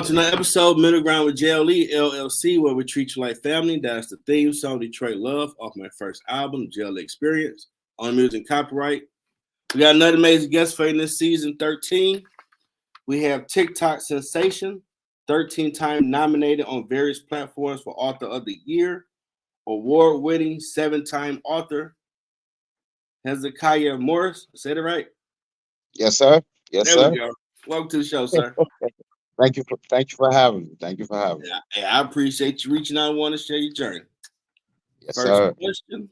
On to another episode, Middle Ground with JLE L.L.C, where we treat you like family. That's the theme song, Detroit Love, off my first album, JLE Experience, on music copyright. We got another amazing guest for you in this season 13. We have TikTok sensation, 13-time nominated on various platforms for Author of the Year, award-winning 7-time author, Hezekiah Morris. Said it right? Yes, sir. Yes, There sir. we go. Welcome to the show, sir. Thank you for having me. Thank you for having me. Yeah, I appreciate you reaching out and wanting to share your journey. Yes, First sir. question: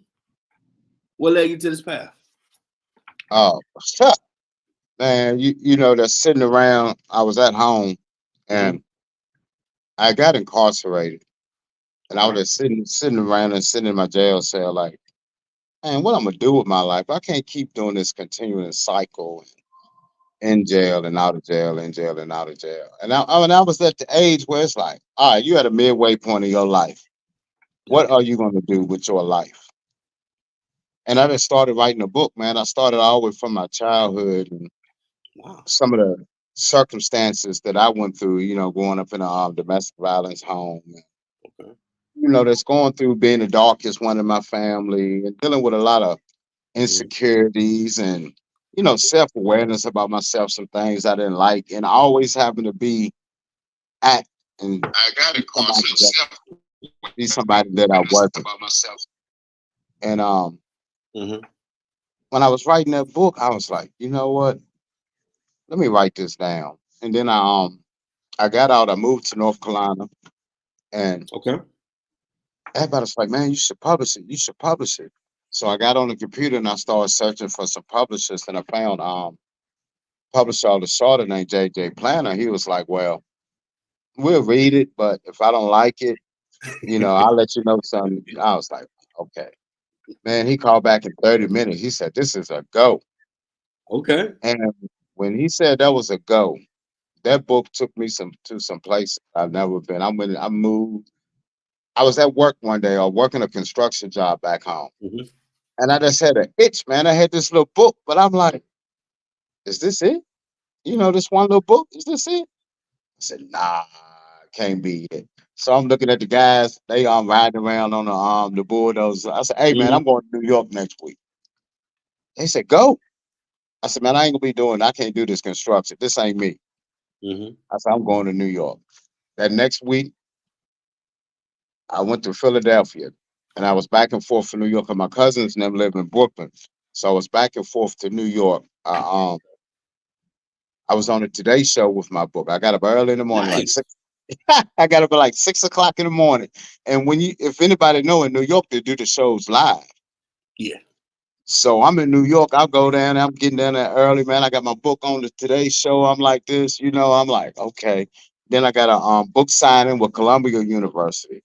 what led you to this path? Oh, man, you know that sitting around. I was at home and I got incarcerated, and I All was right. just sitting around and sitting in my jail cell, like, man, what I'm gonna do with my life? I can't keep doing this continuing cycle, in jail and out of jail, in jail and out of jail. And I was at the age where it's like, all right, you at a midway point of your life. What Okay. are you gonna do with your life? And I just started writing a book, man. I started all the way from my childhood and Wow. some of the circumstances that I went through, growing up in a domestic violence home. Okay. That's going through being the darkest one in my family and dealing with a lot of Mhm. insecurities and, self-awareness about myself, some things I didn't like, and always having to be act and I got be it, somebody constant that be somebody that I self-awareness wasn't. about myself. And Mm-hmm. when I was writing that book, I was like, you know what? Let me write this down. And then I got out, I moved to North Carolina, and Okay. everybody was like, man, you should publish it. You should publish it. So I got on the computer and I started searching for some publishers, and I found publisher out of Charlotte named JJ Planner. He was like, well, we'll read it, but if I don't like it, I'll let you know something. I was like, okay. Man, he called back in 30 minutes. He said, this is a go. Okay. And when he said that was a go, that book took me to some places I've never been. I moved. I was at work one day, or working a construction job back home. Mm-hmm. And I just had an itch, man. I had this little book, but I'm like, is this it? This one little book, is this it? I said, nah, can't be it. So I'm looking at the guys, they riding around on the bulldozer. I said, hey man, Mm-hmm. I'm going to New York next week. They said, go. I said, man, I ain't gonna be doing, I can't do this construction. This ain't me. Mm-hmm. I said, I'm going to New York. That next week, I went to Philadelphia and I was back and forth to New York, and my cousins and them live in Brooklyn. So I was back and forth to New York. I was on the Today Show with my book. I got up early in the morning, like Nice. 6. I got up at like 6 o'clock in the morning. And if anybody know, in New York, they do the shows live. Yeah. So I'm in New York. I'll go down there. I'm getting down there early, man. I got my book on the Today Show. I'm like this, I'm like, okay. Then I got a book signing with Columbia University.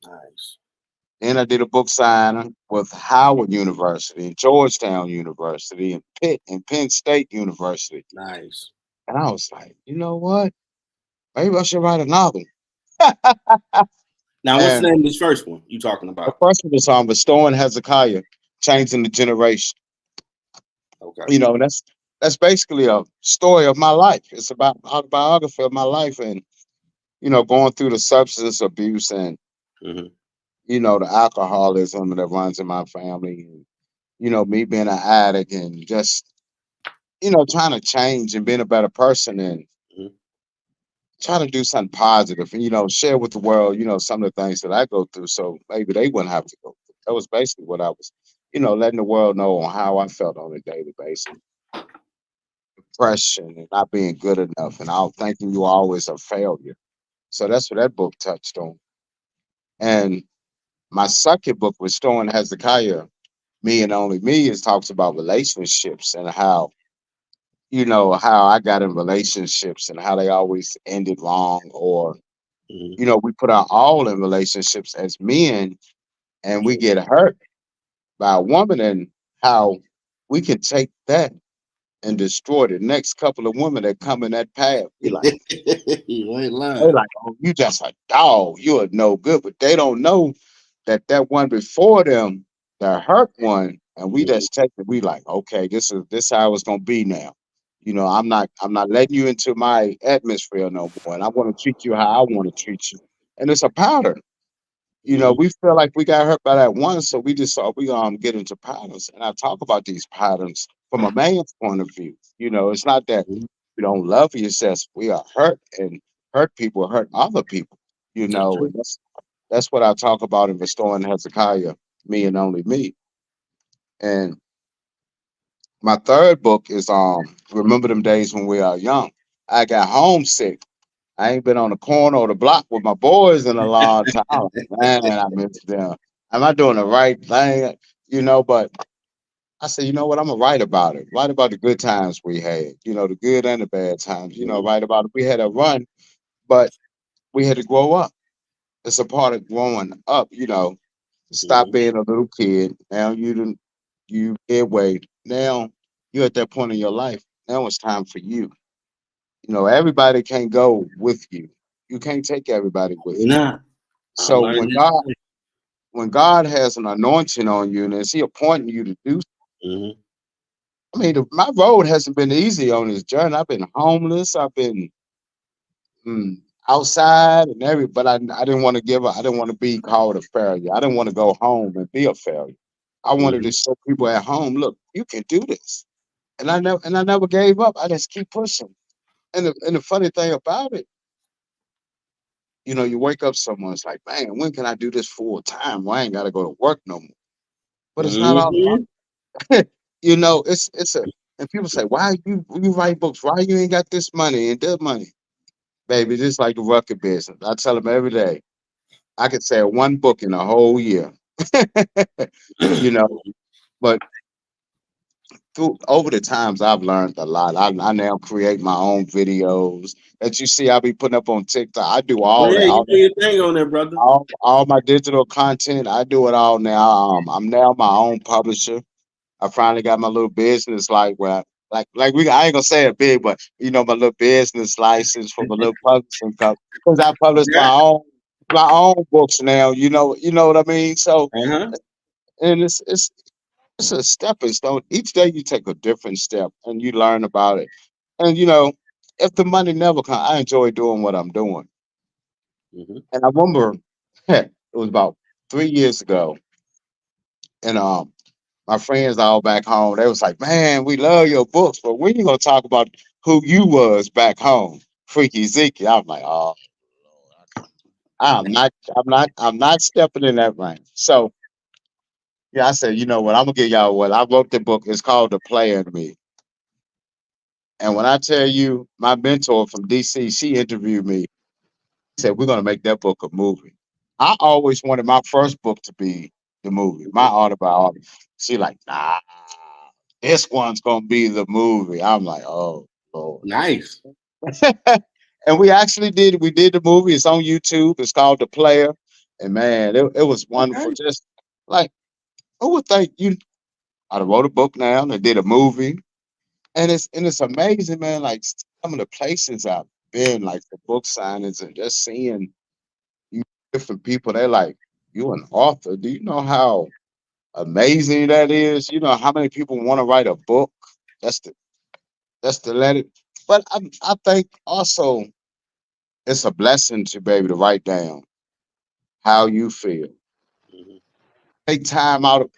Nice. Then I did a book signing with Howard University, and Georgetown University, and Pitt and Penn State University. Nice. And I was like, you know what? Maybe I should write a novel. Now, what's the And name of this first one you talking the about? first one was Restoring Hezekiah, Changing the Generation. Okay. That's basically a story of my life. It's about autobiography of my life, and going through the substance abuse and Mm-hmm. the alcoholism that runs in my family, and me being an addict, and just trying to change and being a better person, and Mm-hmm. trying to do something positive, and share with the world, some of the things that I go through, so maybe they wouldn't have to go through. That was basically what I was, letting the world know on how I felt on a daily basis. Depression and not being good enough, and all thinking you always a failure. So that's what that book touched on. And my second book, Restoring Hezekiah, Me and Only Me, is talks about relationships and how how I got in relationships and how they always ended wrong, or Mm-hmm. we put our all in relationships as men, and we Mm-hmm. get hurt by a woman, and how we can take that and destroy the next couple of women that come in that path. Be like, You ain't they lying. like, oh, you just a dog, you're no good, but they don't know that that one before them, the hurt one, and we Mm-hmm. just take it. We like, okay, this how it's gonna be now. I'm not letting you into my atmosphere no more. And I want to treat you how I want to treat you. And it's a pattern. Mm-hmm. We feel like we got hurt by that one, so we just we get into patterns. And I talk about these patterns from a man's point of view. It's not that we don't love you, it's just we are hurt, and hurt people hurt other people. That's true. And that's what I talk about in Restoring Hezekiah, Me and Only Me. And my third book is Remember Them Days When We Are Young. I got homesick. I ain't been on the corner or the block with my boys in a long time. Man, I miss them. Am I doing the right thing? But I said, you know what? I'm gonna write about it. Write about the good times we had. The good and the bad times. Mm-hmm. Write about it. We had a run, but we had to grow up. It's a part of growing up. Stop Mm-hmm. being a little kid. Now you midway. Now you're at that point in your life. Now it's time for you. Everybody can't go with you. You can't take everybody with You're you. not. I So learned this. when God has an anointing on you and is He appointing you to do, Mm-hmm. I mean, my road hasn't been easy on this journey. I've been homeless. I've been mm, outside and but I didn't want to give up. I didn't want to be called a failure. I didn't want to go home and be a failure. I wanted Mm-hmm. to show people at home, look, you can do this. And I never gave up. I just keep pushing. And the funny thing about it, you wake up someone's like, man, when can I do this full time? Well, I ain't gotta go to work no more. But it's not all Mm-hmm. about it's a and people say, why you write books? Why you ain't got this money and that money? Baby, just like the record business. I tell them every day, I could sell one book in a whole year. you know, but through over the times I've learned a lot. I now create my own videos that you see I be putting up on TikTok. I do Oh all yeah, that. you do your thing on there, brother. All my digital content, I do it all now. I'm now my own publisher. I finally got my little business I ain't gonna say it big, but my little business license for my little publishing company because I publish Yeah. my own books now. You know what I mean. So Uh-huh. and it's a stepping stone. Each day you take a different step and you learn about it. And if the money never comes, I enjoy doing what I'm doing. Mm-hmm. And I remember it was about 3 years ago, and my friends all back home, they was like, "Man, we love your books, but when you gonna talk about who you was back home, Freaky Zeke?" I'm like, "Oh, I'm not stepping in that ring." So yeah, I said, you know what? I'm gonna give y'all what I wrote the book. It's called The Player in Me. And when I tell you, my mentor from DC, she interviewed me, said, we're gonna make that book a movie. I always wanted my first book to be the movie, my autobiography. She like, nah, this one's gonna be the movie. I'm like, oh Lord. Nice. And we did the movie. It's on YouTube. It's called The Player. And man, it was wonderful. Okay. Just like who would think I wrote a book now and did a movie. And it's amazing, man. Like some of the places I've been, like the book signings and just seeing different people, they're like, "You an author? Do you know how amazing that is? You know how many people want to write a book? That's the that's the let it." But I think also it's a blessing to be able to write down how you feel. Mm-hmm. Take time out of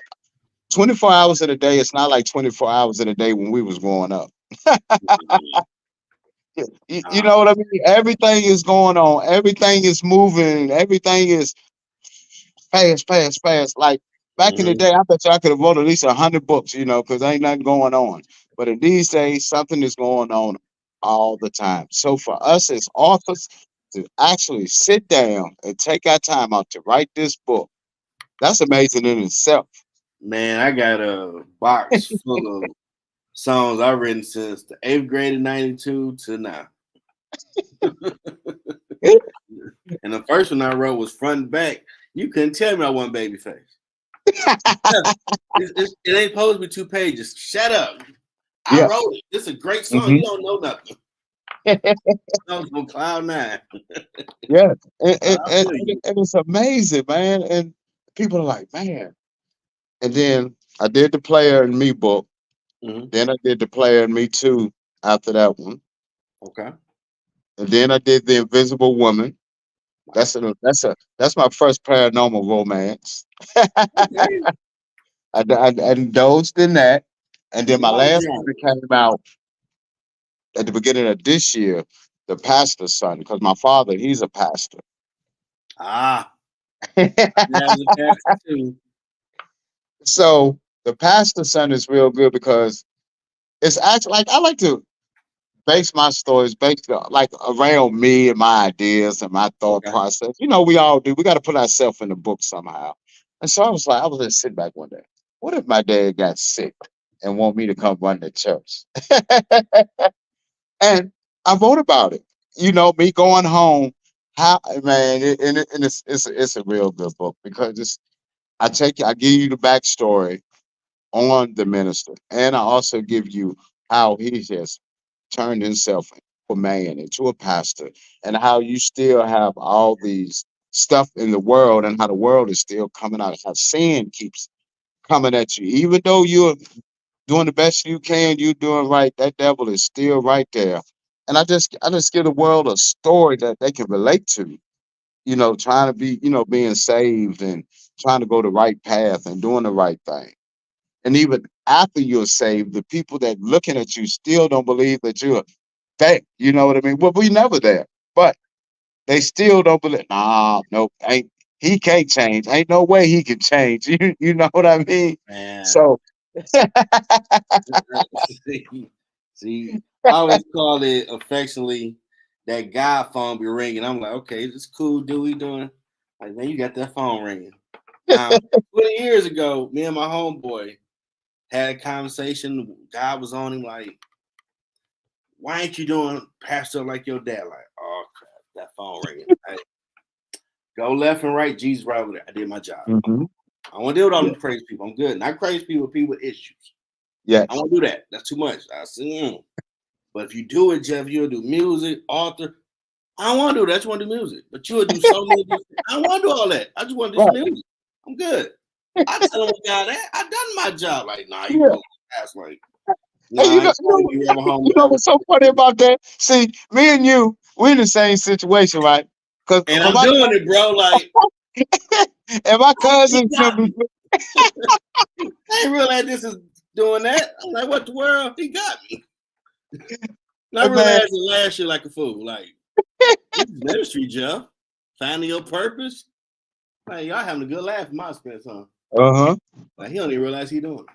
24 hours in a day. It's not like 24 hours in a day when we was growing up. You Nah. know what I mean? Everything is going on. Everything is moving. Everything is fast, fast, fast. Like back in the Mm-hmm. day, I bet you I could have wrote at least 100 books, because ain't nothing going on. But in these days, something is going on all the time. So for us as authors to actually sit down and take our time out to write this book, that's amazing in itself. Man, I got a box full of songs I've written since the eighth grade of '92 to now. And the first one I wrote was front and back. You couldn't tell me I wasn't babyface. It ain't supposed to be 2 pages. Shut up. I Yeah. wrote it. It's a great song. Hmm. You don't know nothing. I was on cloud nine. Yeah. And, I and, and, feel and you. it- and it's amazing, man. And people are like, man. And then I did the Player in Me book. Hmm. Then I did the Player in Me too. after that one. Okay. And then I did The Invisible Woman. Wow. That's my first paranormal romance. Okay. I indulged in that. And There's then a my lot of last one that genres. came out at the beginning of this year, The Pastor's Son, because my father, he's a pastor. Ah, that was a pastor too. So The Pastor's Son is real good because it's actually like I like to base my stories based like around me and my ideas and my thought Okay. process. You know, we all do. We got to put ourselves in the book somehow. And so I was just sitting back one day. What if my dad got sick and want me to come run the church? And I wrote about it. You know, me going home. How man, and it's a real good book because I give you the backstory on the minister, and I also give you how he has turned himself from a man into a pastor, and how you still have all these stuff in the world, and how the world is still coming out, how sin keeps coming at you, even though you're doing the best you can, you're doing right. That devil is still right there, and I just give the world a story that they can relate to. You know, trying to be, you know, being saved and trying to go the right path and doing the right thing. And even after you're saved, the people that looking at you still don't believe that you're there. You know what I mean? Well, we never there, but they still don't believe. Nah, nope, ain't he can't change. Ain't no way he can change. You know what I mean? Man. So see, see, I always call it affectionately that God phone be ringing. I'm like, okay, it's cool, dude. We doing? Like, man, you got that phone ringing. Now, 20 years ago, me and my homeboy had a conversation. God was on him like, why ain't you doing pastor like your dad? Like, oh crap, that phone ringing. Hey, go left and right, Jesus right over there. I did my job. hmm I want to deal with all yeah, them crazy people. I'm good. Not crazy people with issues. I yes, won't do that. That's too much. I said, but if you do it, Jeff, you'll do music, author. I don't want to do that. I just want to do music. But you'll do so many different. I don't want to do all that. I just want to do some right, music. I'm good. I tell them, God, I done my job. Like, nah, you yeah. go past like, Hey, nah, I ain't calling you ever home you know ever. what's so funny about that? See, me and you, we're in the same situation, right? Because And I'm doing it, bro. Like, and my he cousin got simply me. I ain't realize this is doing that. I'm like, what the world? He got me. And I said, man, realized it last year like a fool. Like, this is ministry, Jeff. Finding your purpose. Like, y'all having a good laugh in my expense, huh? uh-huh. Like, he don't even realize he doing it.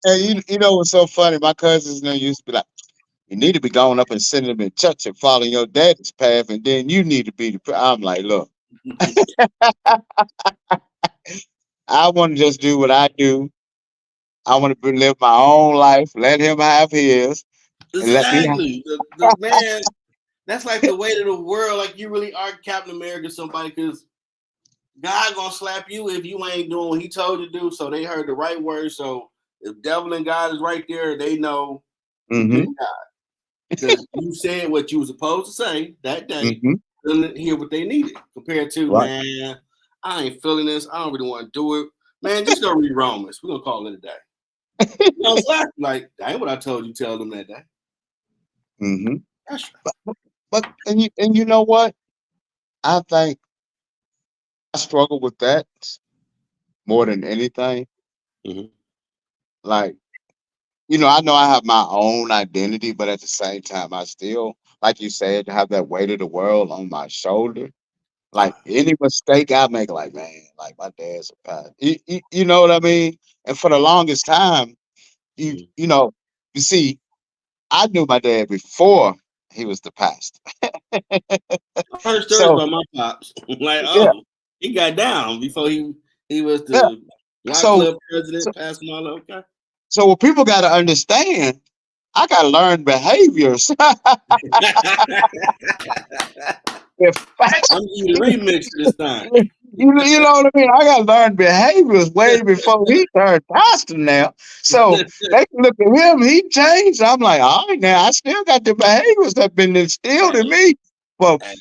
And you know what's so funny? My cousins now used to be like, you need to be going up and sitting them in church and following your daddy's path, and then you need to be the. I'm like, look, I want to just do what I do. I want to live my own life. Let him have his, and let me have. Exactly. The man, that's like the weight of the world. Like, you really are Captain America, somebody, because God gonna slap you if you ain't doing what he told you to do. So they heard the right word. So if devil and God is right there, they know you Mm-hmm. pick God. Because you said what you were supposed to say that day, Mm-hmm. didn't hear what they needed. Compared to, Right. man, I ain't feeling this. I don't really want to do it. Man, just go read Romans. We're gonna call it a day. You know, slap like that ain't what I told you. Tell them that day. Mm-hmm. That's But and you know what? I think I struggle with that more than anything. right. Mm-hmm. Like, you know I have my own identity, but at the same time, I still, like you said, have that weight of the world on my shoulder. Like any mistake I make, like man, like my dad's a pastor. You know what I mean? And for the longest time, you know, you see, I knew my dad before he was the pastor. I heard stories So about my pops. Like, yeah, oh, he got down before he was yeah. the yacht So club so, president, passing all okay. so what people got to understand, I got to learn behaviors. if I'm eating remix this time. you know what I mean? I got to learn behaviors way before he turned pastor now. So they can look at him, he changed. I'm like, all right, now I still got the behaviors that been instilled in Hey, me for hey.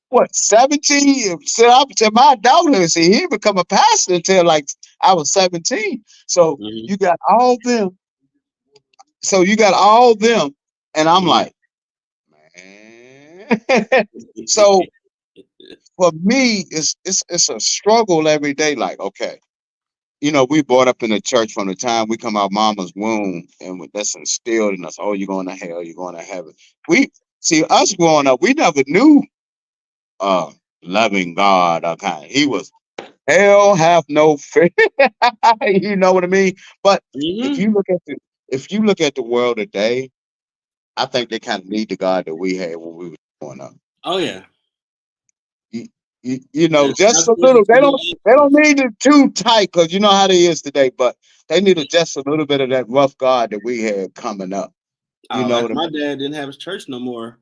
what 17 so up to my adulthood. See, he didn't become a pastor until like I was 17. So Mhm. you got all them. So you got all them, And I'm Mhm. like, man. So for me, it's a struggle every day. Like, okay, we brought up in the church from the time we come out mama's womb, and that's instilled in us. Oh, you're going to hell, you're going to heaven. We see us growing up, we never knew uh loving God or kind. He was hell have no fear. You know what I mean? But if Mhm. you look at the if you look at the world today, I think they kind of need the God that we had when we were growing up. Oh yeah. You, Yeah, just stop a pushing little. to the They don't edges. need it too tight because you know how they is today. But they needed just a little bit of that rough God that we had coming up. You Oh, know like what I my mean? dad didn't have his church no more.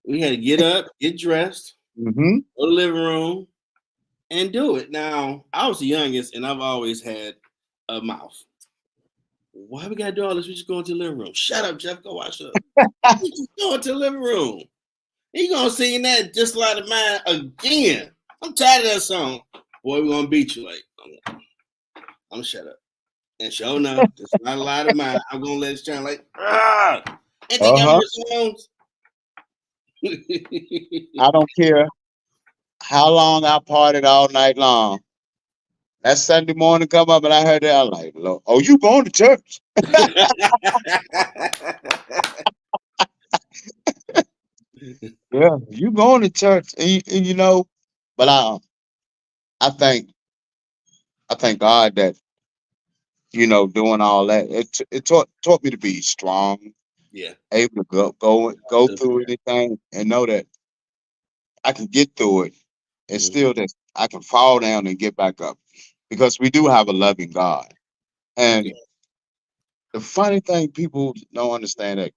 We had to get up, get dressed, Mm-hmm. go to the living room, and do it. Now, I was the youngest, and I've always had a mouth. Why we gotta do all this? We just go into the living room. Shut up, Jeff. Go watch up. We just go into the living room. He gonna sing that just like of mine again. I'm tired of that song. Boy, we gonna beat you. Like, I'm gonna shut up. And sure enough, it's not a lot of mine. I'm gonna let it shine like, ain't they Uh got huh. more songs? I don't care how long I partied all night long. That Sunday morning come up and I heard that, I'm like, Lord, oh, you going to church? Yeah, you going to church, and. But I think I thank God that doing all that it taught me to be strong, Yeah. able to go through anything, and know that I can get through it, and Mhm. still that I can fall down and get back up, because we do have a loving God. Yeah. And the funny thing, people don't understand that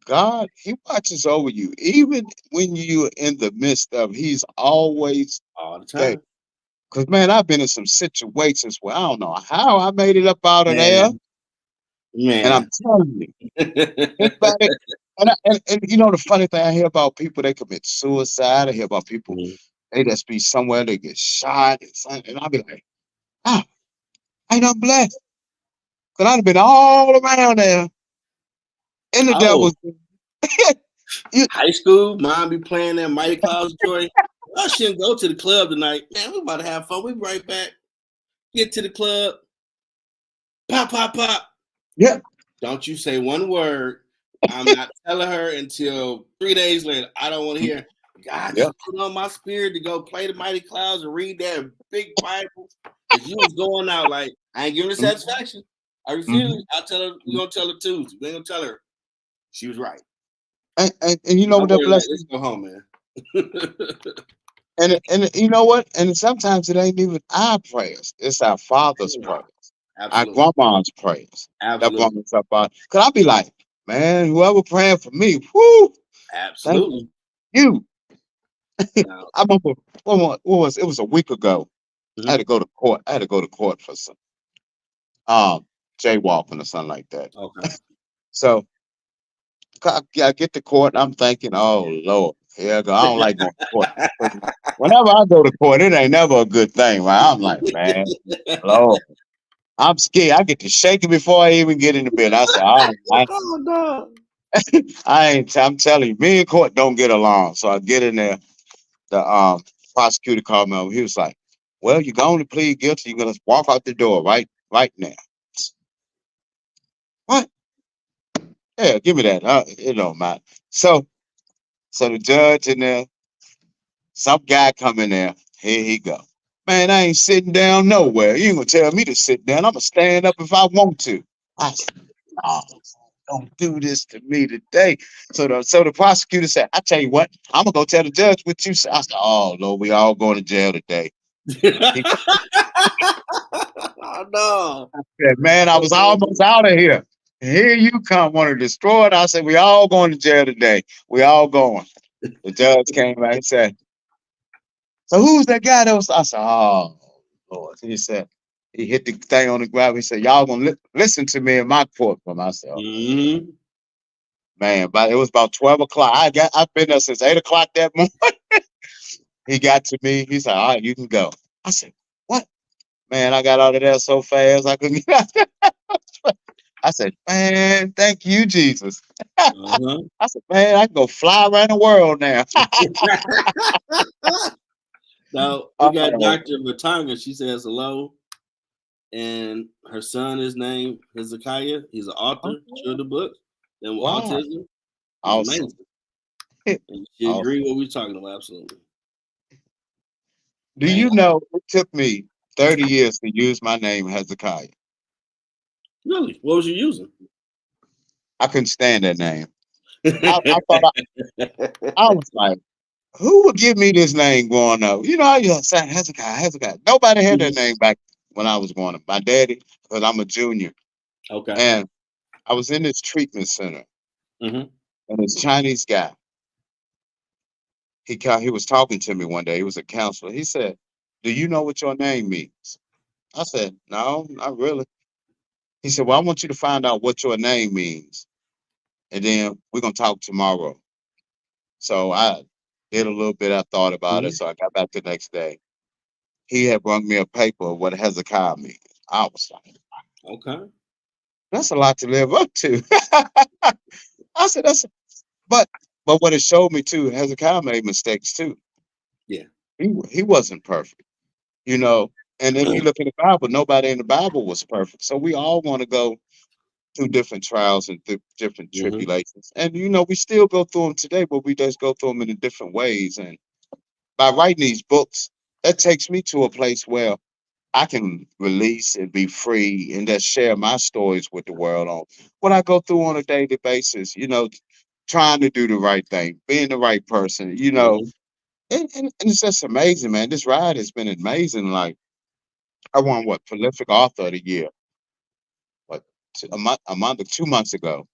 God, He watches over you, even when you're in the midst of. He's always All the there. time. Cause man, I've been in some situations where I don't know how I made it up out of there, Man, and I'm man. telling you, anybody. And the funny thing, I hear about people they commit suicide. I hear about people Mhm. they just be somewhere they get shot, and I'll be like, ah, ain't I'm blessed, cause I've been all around there in the Oh, devil's. you, high school, mom be playing that Mighty Clouds Joy. I shouldn't go to the club tonight. Man, we about to have fun. We be right back. Get to the club. Pop, pop, pop. yeah, Don't you say one word. I'm not telling her until 3 days later. I don't want to hear. God yeah. just put on my spirit to go play the Mighty Clouds and read that big Bible. Because you was going out like, I ain't giving her satisfaction. I refuse. Mm-hmm. I'll tell her, we're going to tell her Tuesday. We ain't going to tell her. She was right. And you know I'm what that like, let's blessing. go home, man. And you know what? And sometimes it ain't even our prayers; it's our Father's prayers, our Absolutely. grandma's prayers that brought Absolutely. us up out. Cause I'll be like, man, whoever praying for me, whoo, thank Absolutely. you. Now, I remember what was it was a week ago. I had mhm. to go to court. I had to go to court for some um jaywalking or something like that. Okay. So I get to court. I'm thinking, oh Lord, here I go. I don't like going to court. 'Cause whenever I go to court, it ain't never a good thing. Right? I'm like, man, Lord. I'm scared. I get to shaking before I even get in the bed. I said, Oh no. I ain't. I'm telling you, me and court don't get along. So I get in there. The prosecutor called me over. He was like, "Well, you're going to plead guilty. You're gonna walk out the door right now." What? Yeah, give me that. It don't matter. So the judge in there, some guy come in there. Here he go. Man, I ain't sitting down nowhere. You ain't gonna tell me to sit down. I'm gonna stand up if I want to. I said, "No, don't do this to me today." So the prosecutor said, "I tell you what, I'm gonna go tell the judge what you said." I said, "Oh Lord, we all going to jail today." He Oh no. said, "Man, I was almost out of here. Here you come, want to destroy it." I said, "We all going to jail today. We all going." The judge came back and said, "So who's that guy that was?" I said, "Oh Lord." He said, he hit the thing on the ground. He said, "Y'all gonna listen to me in my courtroom." I said, "Oh, Mhm. man," but it was about 12 o'clock. I've been there since 8 o'clock that morning. He got to me. He said, "All right, you can go." I said, "What?" Man, I got out of there so fast I couldn't get out. I said, man, thank you, Jesus. I Uh-huh. said, man, I can go fly around the world now. Now we got Oh, Dr. Vatanga. She says hello. And her son is named Hezekiah. He's an author, okay. children book, then with Wow. autism. He's Awesome. amazing. And she Awesome. agreed what we were talking about, absolutely. Do Man, you know it took me 30 years to use my name Hezekiah? really? What was you using? I couldn't stand that name. I thought I was like, who would give me this name growing up? You know, I used to say Hezekiah, Hezekiah. Nobody had that Mhm. name back when I was growing up. My daddy, because I'm a junior. Okay. And I was in this treatment center, Hmm. and this Chinese guy, he was talking to me one day. He was a counselor. He said, "Do you know what your name means?" I said, "No, not really." He said, "Well, I want you to find out what your name means, and then we're gonna talk tomorrow." So I did a little bit. I thought about it. Hmm. So I got back the next day. He had brought me a paper of what Hezekiah means. I was like, Okay. "That's a lot to live up to." I said, "That's," but what it showed me too, Hezekiah made mistakes too. Yeah. He wasn't perfect, you know. And if you look in the Bible, nobody in the Bible was perfect. So we all want to go through different trials and different Hmm. tribulations. And you know, we still go through them today, but we just go through them in a different ways. And by writing these books, that takes me to a place where I can release and be free and just share my stories with the world on what I go through on a daily basis, you know, trying to do the right thing, being the right person, you know. Hmm. And it's just amazing, man. This ride has been amazing. Like I won what prolific author of the year, what a month or 2 months ago.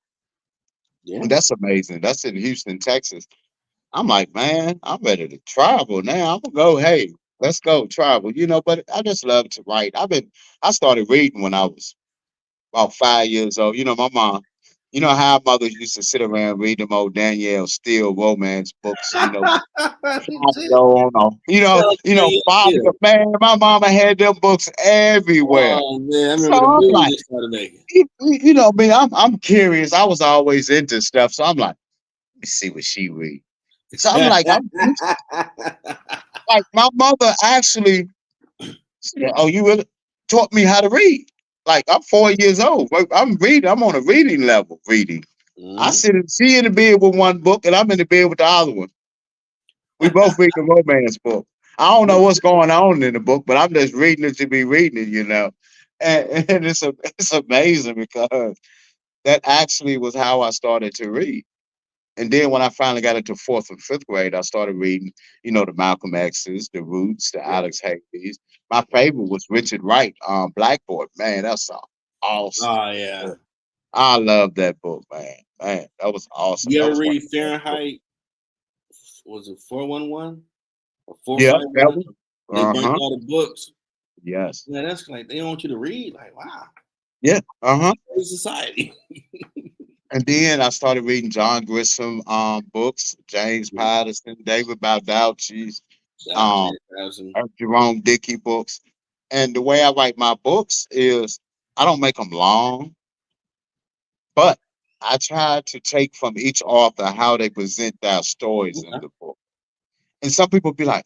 Yeah. And that's amazing. That's in Houston, Texas. I'm like, man, I'm ready to travel now. I'm gonna go, hey, let's go travel, you know. But I just love to write. I started reading when I was about 5 years old. You know, my mom, you know how mothers used to sit around read them old Danielle Steele romance books, you know, Fabio on Tell me Fabio, still. man, my mama had them books everywhere. Oh man, I So remember the I'm movie like, they started making. you know, man, I'm curious. I was always into stuff, so I'm like, let me see what she read. So I'm like, like my mother actually said, "Oh, you really taught me how to read." Like I'm 4 years old. I'm reading. I'm on a reading level. Reading. I Mhm. sit and she in the bed with one book, and I'm in the bed with the other one. We both read the romance book. I don't know what's going on in the book, but I'm just reading it to be reading it, you know. And it's amazing because that actually was how I started to read. And then when I finally got into fourth and fifth grade, I started reading, you know, the Malcolm X's, the Roots, the Yeah. Alex Haley's. My favorite was Richard Wright, Blackboard. Man, that's a awesome Oh yeah. book. I love that book, man. Man, that was awesome. You That ever was one read of the best books. Fahrenheit? Was it 411 or four Yeah, five that one? was. They burnt Uh-huh. all the books. Yes. Yeah, that's like they don't want you to read. Like, wow, Yeah. Uh-huh. society. And then I started reading John Grisham books, James Yeah, Patterson, David Baldacci's, shout out um, James Harrison. Jerome Dickey books. And the way I write my books is I don't make them long, but I try to take from each author how they present their stories in Okay. the book. And some people be like,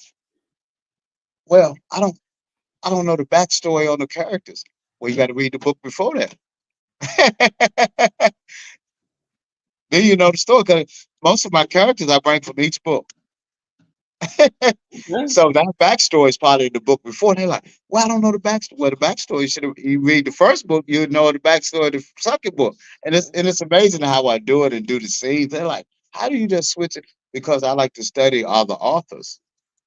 "Well, I don't know the backstory on the characters." Well, you got to read the book before that. Then you know the story. Because most of my characters I bring from each book. Okay. So that backstory is part of the book before. They're like, "Well, I don't know the backstory." Well, the backstory should have. You read the first book, you know the backstory of the second book, and it's amazing how I do it and do the scenes. They're like, "How do you just switch it?" Because I like to study other authors.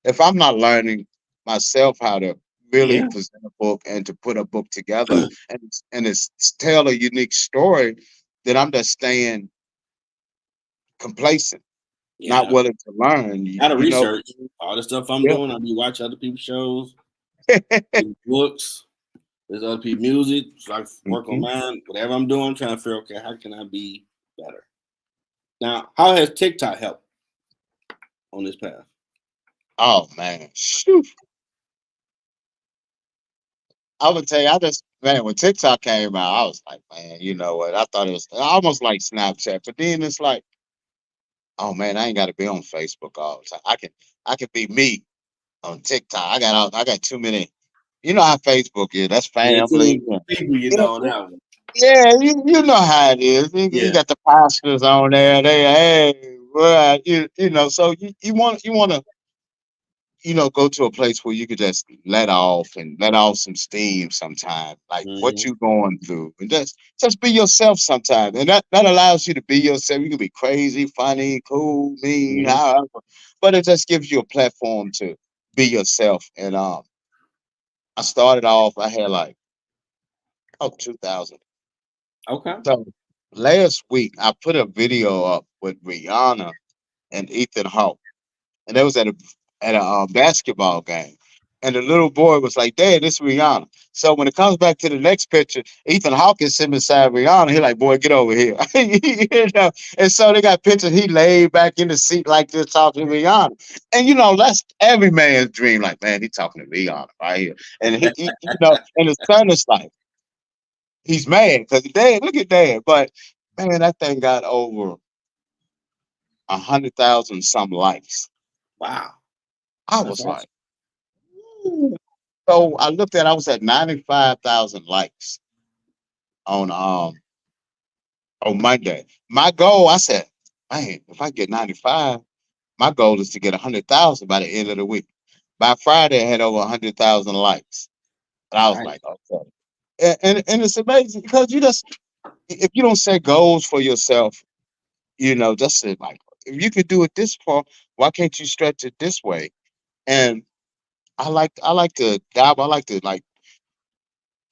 If I'm not learning myself how to really Yeah. present a book and to put a book together and it's tell a unique story, then I'm just staying complacent, not Yeah. willing to learn. How to You know? research all the stuff I'm Yeah. doing. I'll be watching other people's shows, reading books. There's other people's music. So I work on Mhm. mine. Whatever I'm doing, I'm trying to figure, okay, how can I be better? Now, how has TikTok helped on this path? Oh man, Phew. I would say I just man, when TikTok came out, I was like, man, you know what? I thought it was almost like Snapchat, but then it's like, oh man, I ain't got to be on Facebook all the time. I can be me on TikTok. I got too many. You know how Facebook is. That's Yeah, too family. many people, Yeah, on that one. yeah, you know how it is. You Yeah. got the pastors on there. They, hey, well, you know. So you want to go to a place where you could just let off and let off some steam sometime, like what Hmm. you going through, and just be yourself sometime, and that allows you to be yourself. You can be crazy, funny, cool, mean, Hmm. however, but it just gives you a platform to be yourself. And I started off. I had like 2,000. Okay. So last week I put a video up with Rihanna and Ethan Hawke, and they was at a basketball game. And the little boy was like, "Dad, this Rihanna." So when it comes back to the next picture, Ethan Hawke is sitting beside Rihanna. He like, "Boy, get over here." You know? And so they got pictures. He laid back in the seat like this, talking to Rihanna. And that's every man's dream. Like, man, he talking to Rihanna right here. And and his son is like, he's mad because Dad, look at Dad. But man, that thing got over 100,000 some likes. Wow. I That's was awesome. like, "Ooh." So I looked at, I was at 95,000 likes on Monday. My goal, I said, man, if I get 95, my goal is to get 100,000 by the end of the week. By Friday, I had over 100,000 likes, and I was Nice. like, okay. And it's amazing because if you don't set goals for yourself, just say like, if you could do it this far, why can't you stretch it this way? And I like to dabble. I like to like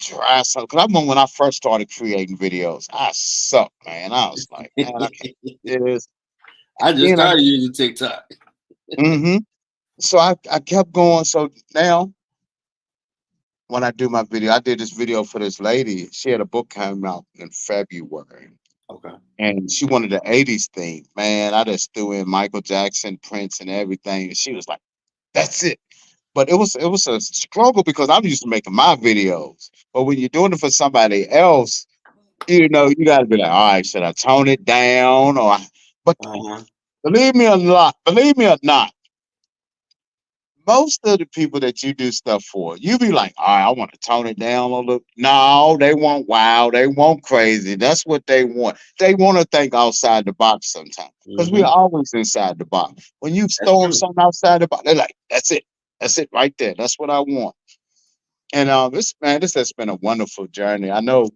try something. Cause I remember when I first started creating videos, I sucked, man. I was like, man, I can't do this. I just Then I, started using TikTok. hmm so I kept going. So now when I do my video, I did this video for this lady. She had a book come out in February, Okay. and she wanted the '80s theme. Man, I just threw in Michael Jackson, Prince, and everything. And she was like, "That's it." But it was a struggle because I'm used to making my videos. But when you're doing it for somebody else, you got to be like, all right, should I tone it down? But Uh-huh. believe me or not, most of the people that you do stuff for, you be like, all right, I want to tone it down a little. No, they want wild, they want crazy. That's what they want. They want to think outside the box sometimes because we're Hmm. always inside the box. When you That's throw them true. something outside the box, they're like, that's it right there. That's what I want. And this has been a wonderful journey. I know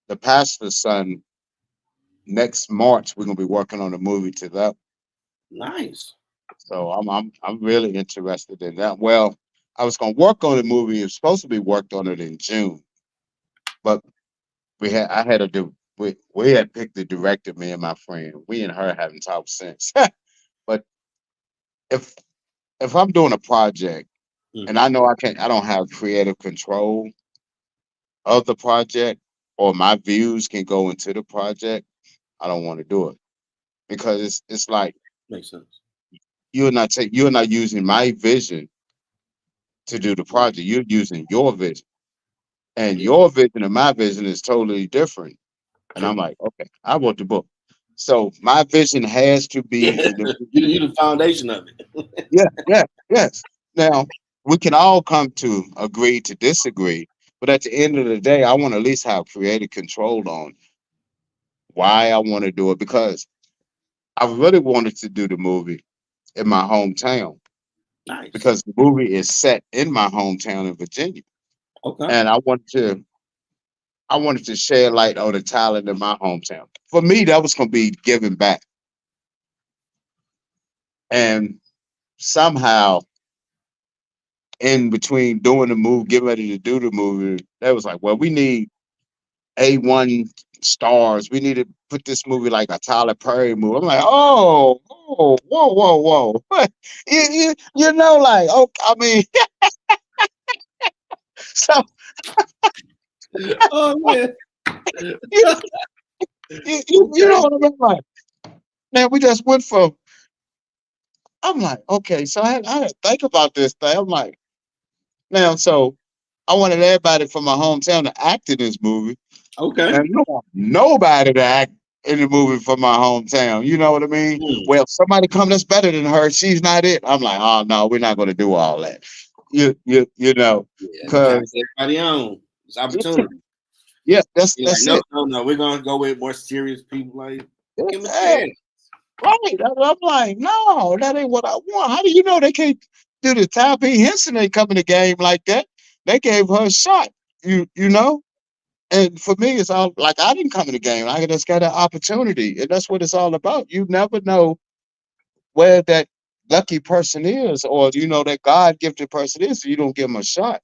the pastor's son next March we're gonna be working on a movie to that. Nice. So I'm really interested in that. Well, I was gonna work on the movie. It was supposed to be worked on it in June, but I had to do we had picked the director, me and my friend. We and her haven't talked since. But if if I'm doing a project and Hmm. I know I don't have creative control of the project or my views can go into the project, I don't want to do it because it's like Makes sense. you're not using my vision to do the project. You're using your vision, and Yeah. your vision and my vision is totally different. And I'm True. like, okay, I wrote the book, so my vision has to be in the You the foundation of it. yeah, yeah, yes. Now we can all come to agree to disagree, but at the end of the day, I want to at least have creative control on why I want to do it because I really wanted to do the movie in my hometown Nice. because the movie is set in my hometown in Virginia, Okay. and I wanted to shed light on the talent in my hometown. For me, that was going to be giving back, and somehow in between doing the movie, getting ready to do the movie, they was like, "Well, we need A1 stars. We need to put this movie like a Tyler Perry movie." I'm like, "Oh, whoa, whoa, whoa!" Like, oh, I mean, so Oh man. you, you know Okay. what I mean? Like, man, we just went from. I'm like, okay, so I had to think about this thing. I'm like, now, so I wanted everybody from my hometown to act in this movie. Okay. And I don't want nobody to act in the movie from my hometown. You know what I mean? Hmm. Well, if somebody come that's better than her, she's not it. I'm like, oh no, we're not gonna do all that. You know, Yeah, you trying to because get everybody on. It's opportunity. yeah, that's You're like, that's no, it. no, no. We're gonna go with more serious people. Like, give them a Yeah, chance. right. I'm like, no, that ain't what I want. How do you know they can't do the Ty B. Henson ain't come in the game like that? They gave her a shot. You know? And for me, it's all like I didn't come in the game. I just got an opportunity. And that's what it's all about. You never know where that lucky person is, or you know, that God gifted person is, so you don't give them a shot.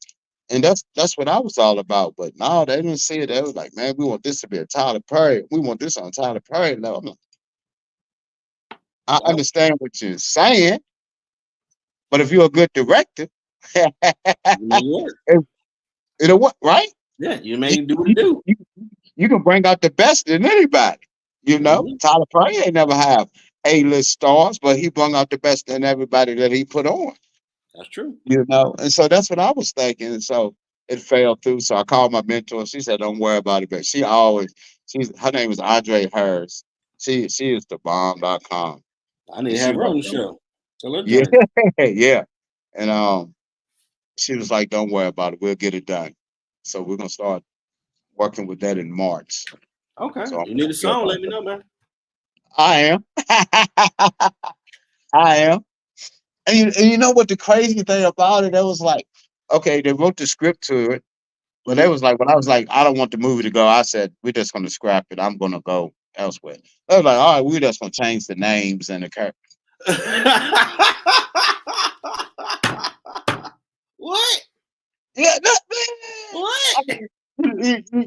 And that's what I was all about. But no, they didn't see it. They was like, man, we want this to be a Tyler Perry. We want this on Tyler Perry level. I'm like, I Well, understand what you're saying, but if you're a good director, you make it work. it- it'll work, right? Yeah, you You, make it do what it you, do. you, you can bring out the best in anybody. You know, Mhm. Tyler Perry ain't never have A-list stars, but he brought out the best in everybody that he put on. That's true. You know, and so that's what I was thinking. And so it fell through. So I called my mentor. She said, "Don't worry about it." But she's her name is Andre Hers. She is the bomb.com. I need And to she have was her on like, the show. Tell her yeah, journey. yeah. And she was like, "Don't worry about it. We'll get it done." So we're gonna start working with that in March. Okay. So I'm You need a happy song, about let me that. know, man. I am. I am. And you know what the crazy thing about it? That was like, okay, they wrote the script to it, but they Hmm. was like, when I was like, I don't want the movie to go, I said, we're just gonna scrap it. I'm gonna go elsewhere. They was like, all right, we're just gonna change the names and the character. What? Yeah, that, What? man.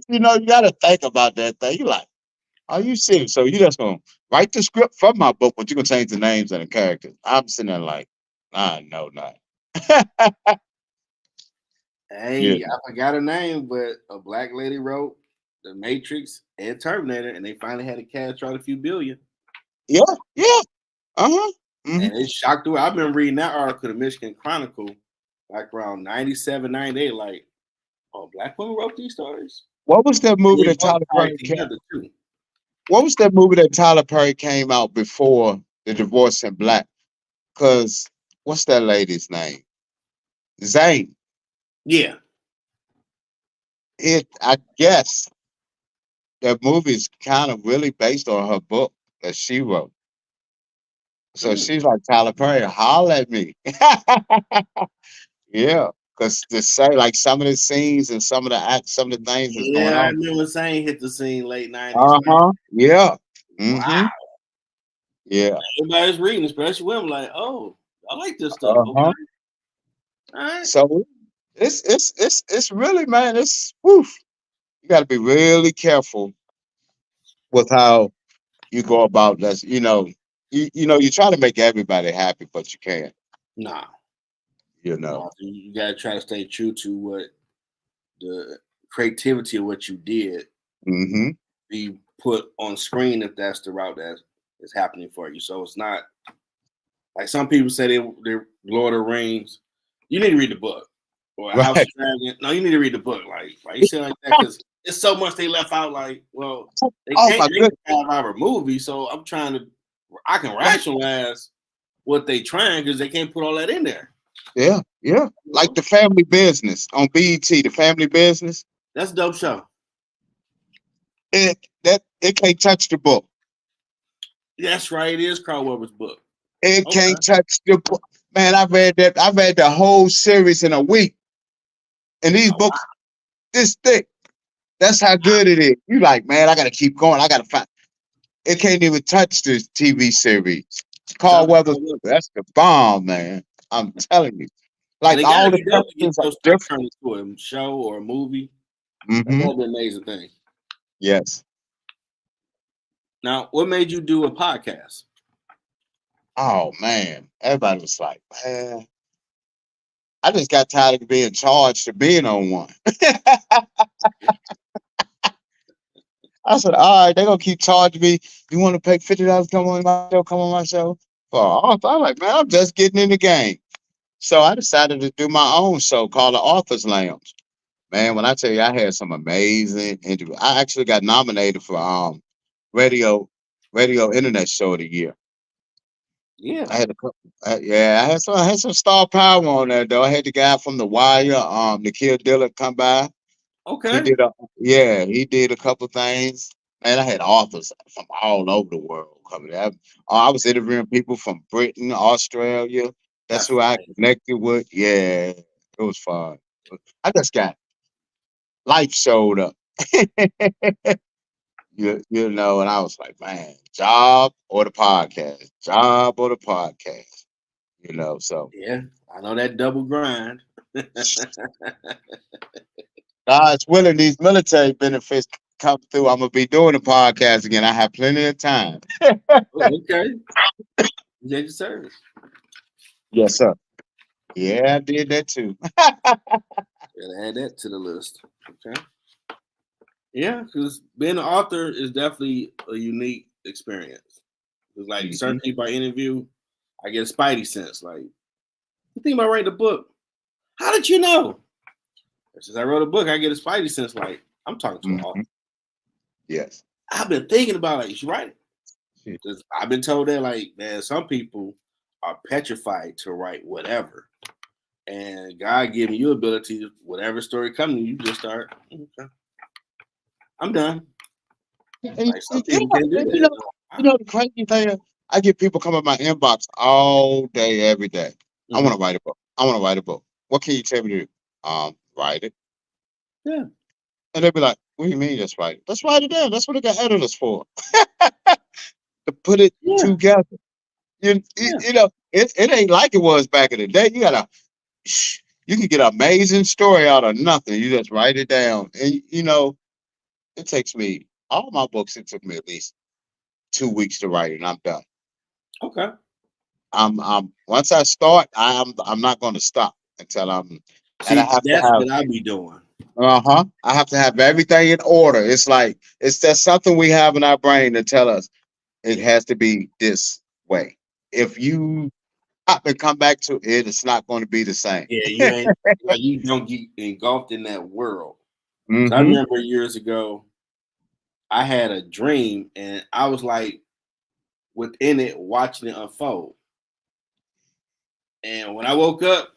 You know, you gotta think about that thing. You like, are you serious? So you just gonna write the script from my book, but you're gonna change the names and the characters. I'm sitting there like, nah, no, not. Yeah, Hey, I forgot her name, but a black lady wrote The Matrix and Terminator, and they finally had to cash out a few billion. yeah, yeah. Uh-huh. And it shocked her. I've been reading that article, the Michigan Chronicle, like around 97, 98. Like, oh, black women wrote these stories. What was that And movie they that both Tyler tied Perry came? together too. What was that movie that Tyler Perry came out before the Divorce in Black? Cause what's that lady's name? Zane. Yeah. I guess that movie is kind of really based on her book that she wrote. So Hmm. she's like, Tyler Perry, holler at me. Yeah. Cause to say like some of the scenes and some of the some of the things that's going Yeah, I on. remember saying hit the scene late 90s. Like, Uh-huh. Yeah. wow. Mm-hmm. Yeah. Everybody's reading, especially women, like, oh, I like this stuff. Okay. Uh-huh. All right. So it's really, man, it's woof. You gotta be really careful with how you go about this. You know, you try to make everybody happy, but you can't, Nah. you Nah. know. You gotta try to stay true to what the creativity of what you did Hmm. be put on screen if that's the route that is happening for you. So it's not like some people say they're Lord of the Rings. You need to read the book. Or a House Right. of Dragon. No, you need to read the book. Like you say like that because it's so much they left out. Like, well, they Oh can't my make goodness. a 5 hour movie, so I'm trying to. I can Right. rationalize what they trying because they can't put all that in there. Yeah, yeah. You Like know? the family business on BET, the family business. That's a dope show. It can't touch the book. That's right. It is Carl Weber's book. It Okay. can't touch the book. Man, I read that. I read the whole series in a week. And these Oh, books this thick. That's how good it is. You like, man, I gotta keep going. I gotta find it can't even touch this TV series. shout Carl out to Weathers, Carl Weber. that's the bomb, man. I'm telling you. And Like it gotta all the be dope to get characters are your stuff different. turned into a show or a movie. That Hmm. gotta be an amazing thing. Yes. Now, what made you do a podcast? Oh man. Everybody was like, man, I just got tired of being charged for being on one. I said, all right, they're gonna keep charging me. You want to pay $50 to come on my show, come on my show? For I'm like, man, I'm just getting in the game. So I decided to do my own show called the Author's Lounge. Man, when I tell you I had some amazing interviews. I actually got nominated for radio radio internet show of the year. Yeah. I had a couple. Yeah, I had some star power on there though. I had the guy from The Wire, Nikhil Dillard, come by. He Okay. did a yeah, he did a couple things. And I had authors from all over the world coming. I was interviewing people from Britain, Australia. That's That's who I amazing. connected with. Yeah, it was fun. I just got life showed up. You know, and I was like, man, job or the podcast, job or the podcast. You know, so Yeah. I know that double grind. God's willing, these military benefits come through. I'm gonna be doing the podcast again. I have plenty of time. Oh, okay. You your service. Yes, sir. Yeah, I did that too. Gotta add that to the list. Okay. Yeah, because being an author is definitely a unique experience. Because like certain Mhm. people I interview, I get a spidey sense. Like, you think about writing a book? How did you know? Since I wrote a book, I get a spidey sense. Like, I'm talking to an author. Mhm. Yes. I've been thinking about like, you should write it. Shit. Because I've been told that like, man, some people are petrified to write whatever. And God giving you ability, whatever story comes to you, you just start. Okay, I'm done. Like some Yeah, people can't do and that. you know the crazy thing, I get people come in my inbox all day, every day. I want Mm-hmm. to write a book. I want to write a book. What can you tell me to do? Write it. Yeah, And they'll be like, what do you mean just write it? Let's write it down. That's what they got editors for. To put it yeah, together. yeah. You know, it ain't like it was back in the day. You can get an amazing story out of nothing. You just write it down. And you know, it takes me all my books, it took me at least 2 weeks to write it and I'm done. Okay. I'm once I start, I'm not gonna stop until and I See, have to that's have what I be doing. I have to have everything in order. It's like it's just something we have in our brain to tell us it has to be this way. If you up and come back to it, it's not going to be the same. Yeah, you ain't like you don't get engulfed in that world. So I Hmm. remember years ago, I had a dream and I was like within it watching it unfold. And when I woke up,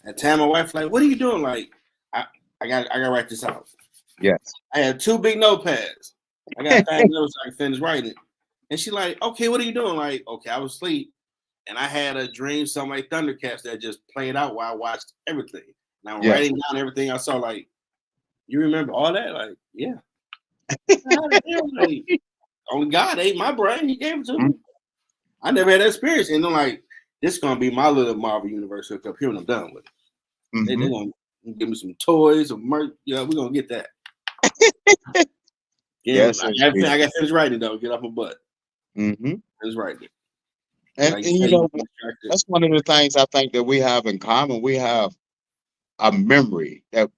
at time my wife like, "What are you doing?" Like, I, I got to write this out. Yes. I had two big notepads. I got 5 minutes so I can finish writing it. And she like, "Okay, what are you doing?" Like, okay, I was asleep. And I had a dream, something like Thundercats that just played out while I watched everything. And I'm Yes. writing down everything I saw. Like, you remember all that? Like, yeah. Like, only God ate my brain. He gave it to me. I never had that experience. And I'm like, this is gonna be my little Marvel universe hook up here when I'm done with it. They're Hmm. gonna give me some toys, some merch. Yeah, we're gonna get that. Yeah, Yes, I indeed. got to finish writing though. Get off my butt. Hmm. Finish writing it. Like you And say, you you know, get distracted. that's one of the things I think that we have in common. We have a memory that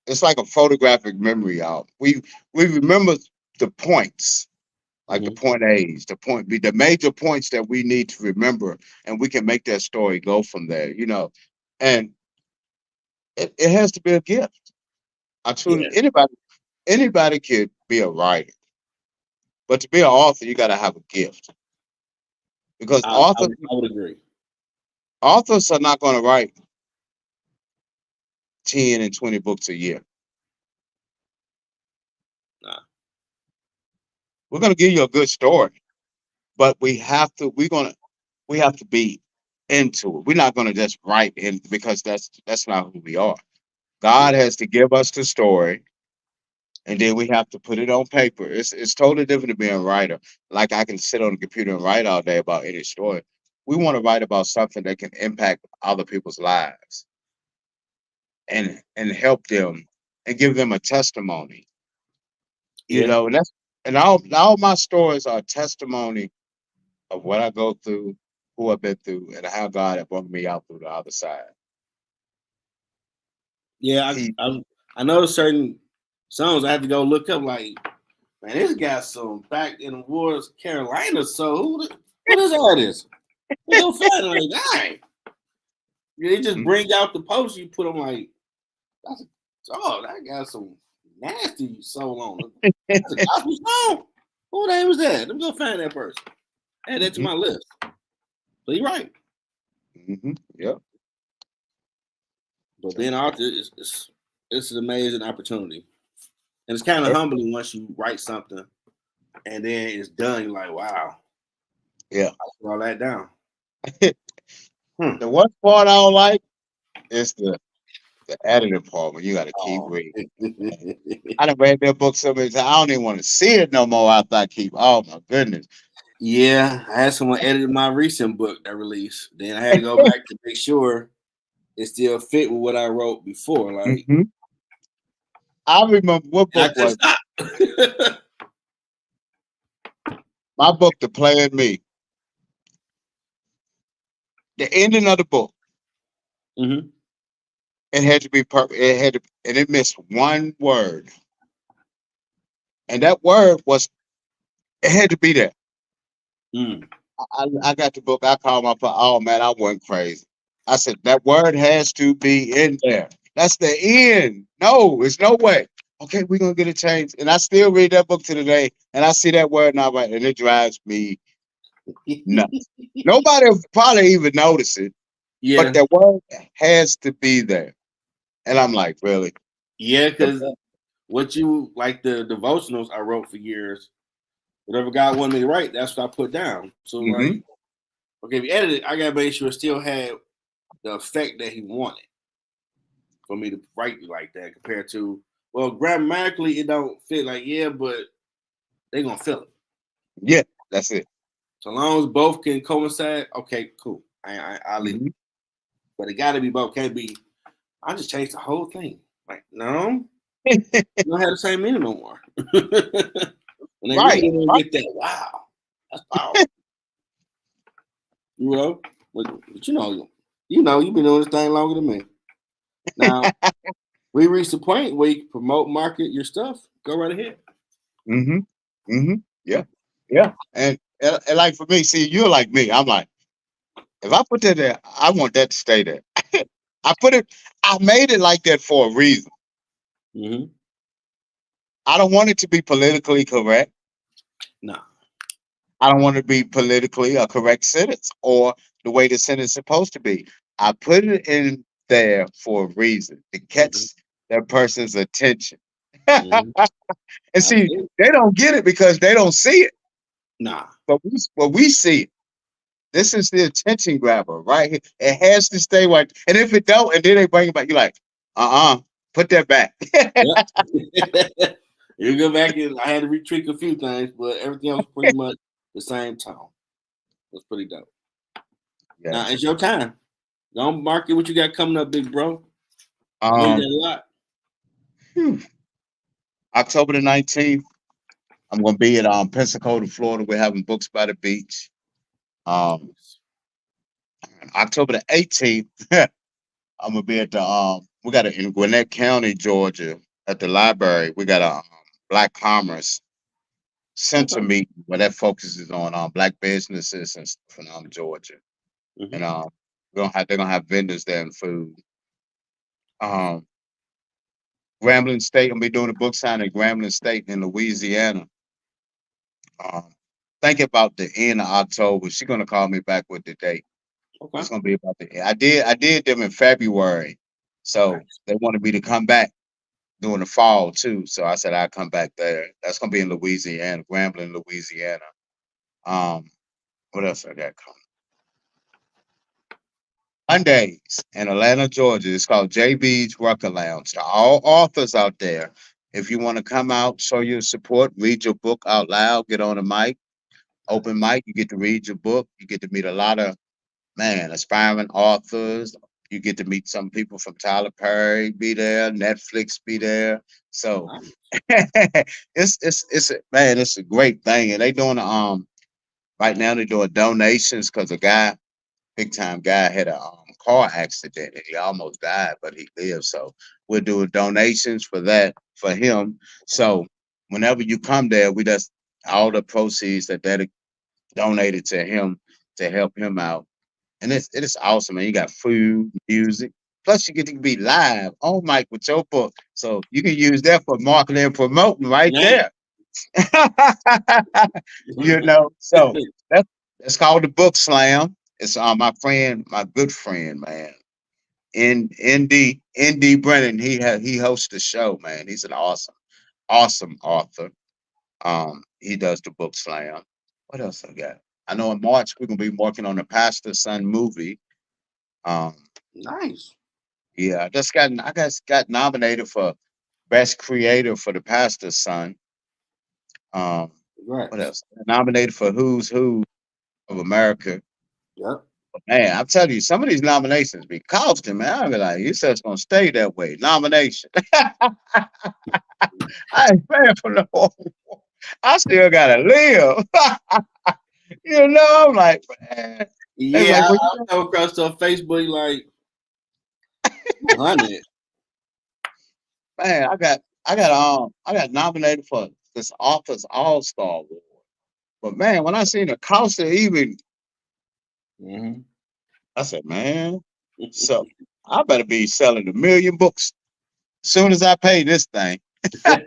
it's like a photographic memory. Y'all, we remember the points, like the Mm-hmm. point A's, the point B, the major points that we need to remember, and we can make that story go from there. You know, and it has to be a gift. I truly Yeah, anybody could be a writer, but to be an author, you got to have a gift because I would agree. authors are not going to write 10 and 20 books a year. Nah. We're going to give you a good story, but we have to be into it. We're not going to just write in because that's not who we are. God Yeah, has to give us the story, and then we have to put it on paper. It's totally different to being a writer. Like I can sit on the computer and write all day about any story. We want to write about something that can impact other people's lives and help them and give them a testimony. You yeah, know, and all my stories are a testimony of what I go through, who I've been through, and how God had brought me out through the other side. yeah. He, I know certain songs I have to go look up. Like, man, this got some back in the wars, Carolina. So who this artist? We go find like, dang. They just Mhm. bring out the post you put on like, That's a, oh, that got some nasty soul on it. That's a gospel song. Who the hell was that? Let me go find that person. Add that to Mhm, my list. So you're right. yep. But being So, an author it's an amazing opportunity. And it's kind of humbling once you write something and then it's done. You're like, wow, yeah. I put all that down. Hmm. The one part I don't like is the editing part when you got to keep Oh. reading. I done read that book so many times. I don't even want to see it no more after I keep. Oh my goodness. Yeah, I had someone edit my recent book that released. Then I had to go back to make sure it still fit with what I wrote before. Like, Hmm. I remember what and I book couldn't was it? stop. My book, The Play and Me. The ending of the book, Hmm. it had to be perfect. It had to, and it missed one word, and that word was it had to be there. Mm. I got the book. I called my father. Oh man, I went crazy. I said that word has to be in there. That's the end. No, it's no way. Okay, we're gonna get it changed. And I still read that book to today, and I see that word and I write, and it drives me nuts. Nobody will probably even notice it, but Yeah, that word has to be there. And I'm like, really? yeah, The because what you like the devotionals I wrote for years, whatever God wanted me to write, that's what I put down. So like, hmm okay, if you edit it, I gotta make sure it still had the effect that he wanted for me to write it like that compared to well, grammatically it don't fit like yeah, but they gonna feel it. Yeah, that's it. So long as both can coincide, okay, cool. I leave it. Hmm. But it gotta be both. Can't be I just changed the whole thing. Like, no, you don't have the same meaning no more. When they read Right. it, they Right. get that. Wow, that's powerful. You know, but you've been doing this thing longer than me. Now we reached the point where you can promote, market your stuff. Go right ahead. hmm hmm Yeah. Yeah. And like for me, see, you're like me. I'm like, if I put that there, I want that to stay there. I put it, I made it like that for a reason. Mm-hmm. I don't want it to be politically correct. Nah. I don't want it to be politically a correct sentence or the way the sentence is supposed to be. I put it in there for a reason to Mm-hmm. catch that person's attention. And Mm-hmm. see, Absolutely. they don't get it because they don't see it, Nah. but we see it. This is the attention grabber right here. It has to stay right. And if it don't, and then they bring it back, you're like, put that back. Yep. You go back and I had to retweak a few things, but everything else pretty much the same tone. That's pretty dope. Yeah. Now it's your time. Don't market what you got coming up, big bro. I know you got Um, a lot. Phew. October the 19th, I'm gonna be at Pensacola, Florida. We're having books by the beach. Um, October the 18th, I'm gonna be at the we got in Gwinnett County, Georgia, at the library. We got a Black Commerce Center Okay. meeting where that focuses on black businesses and stuff in Georgia. Hmm. And they're gonna have vendors there and food. Um, Grambling State, I'm gonna be doing a book signing at Grambling State in Louisiana. Um, think about the end of October. She's gonna call me back with the date. Okay. It's gonna be about the. I did them in February, so Nice. they wanted me to come back during the fall too. So I said I'd come back there. That's gonna be in Louisiana, Grambling, Louisiana. Um, what else I got coming? Mondays in Atlanta, Georgia. It's called JB's Rucker Lounge. To all authors out there, if you want to come out, show your support, read your book out loud, get on a mic, open mic, you get to read your book. You get to meet a lot of aspiring authors. You get to meet some people from Tyler Perry be there, Netflix be there. So Nice. it's a great thing. And they doing right now they're doing donations because a guy, big time guy, had a car accident and he almost died, but he lived. So we're doing donations for that for him. So whenever you come there, we just all the proceeds that donated to him to help him out, and it is awesome, man. You got food, music, Plus, you get to be live on mic with your book, so you can use that for marketing and promoting right Man. there. You know, so that's called the Book Slam. It's my friend, my good friend, man. ND Brennan. He hosts the show, man. He's an awesome author. He does the Book Slam. What else I got? I know in March we're gonna be working on the Pastor Son movie. Um, Nice. yeah, I just got nominated for Best Creator for the Pastor Son. Um, what Congrats. else? Nominated for Who's Who of America. Yep. Man, I'm telling you, some of these nominations be costing, man. I be like, you said it's gonna stay that way. Nomination. I ain't paying for no more. I still gotta live. You know, I'm like, man. They Yeah, like, well, I come across on Facebook like 200. man, I got nominated for this Authors All Star Award. But man, when I seen the cost of even, Mm-hmm. I said, man, so I better be selling 1,000,000 books as soon as I pay this thing. I'm